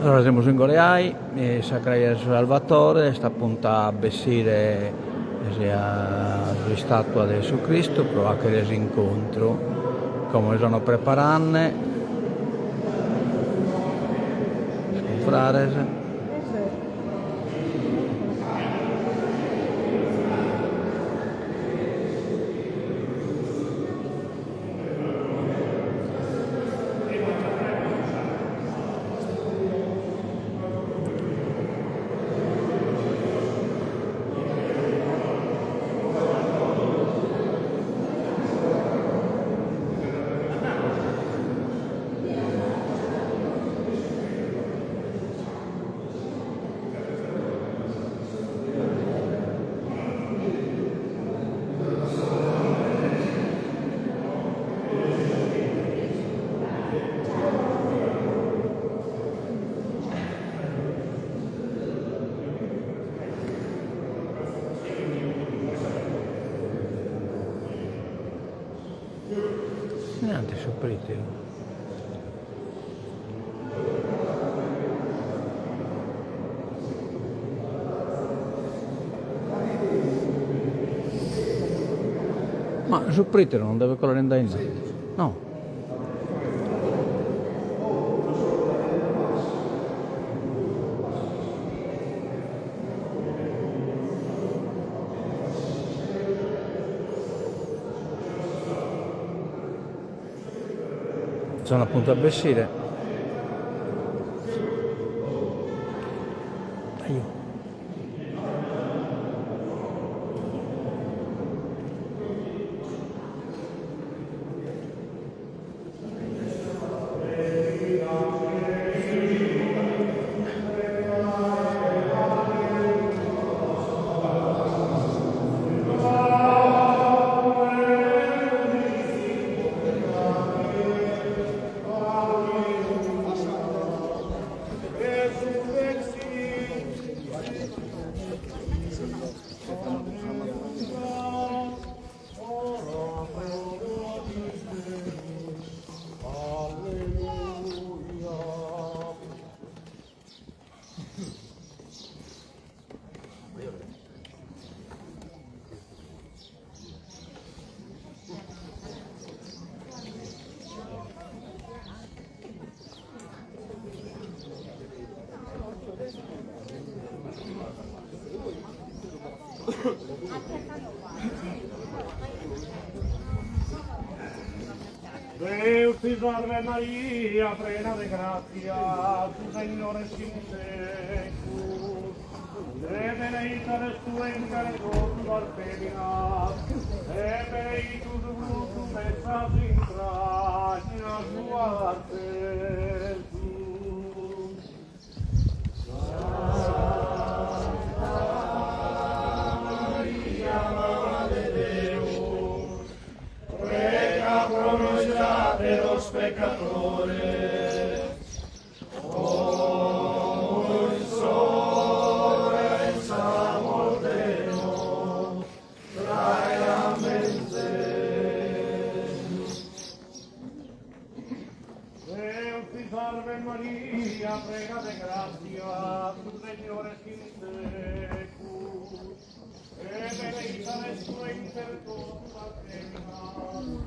Allora siamo in Goleai, Sacraia Salvatore, sta punta a Bessire la statua di Gesù Cristo, però anche l'incontro, come sono preparando, confrares. Niente, sopprite. Ma sopprite non deve colare in dai. No. Sono appunto a Bessire. Deus ti salve Maria, plena de gratia, tu Señor es in tecum, e benedicta tu in carne feminas, e benedictus fructus ventris intranias tuae, Jesus. Santa Maria, Madre Deus, prega pro nobis los pecadores, hoy sobre esa mortemos, traeramente. Deus ti salve Maria, prega de gracia, tu Señor es in tecum, e benedicta es tu inter todas las feminas,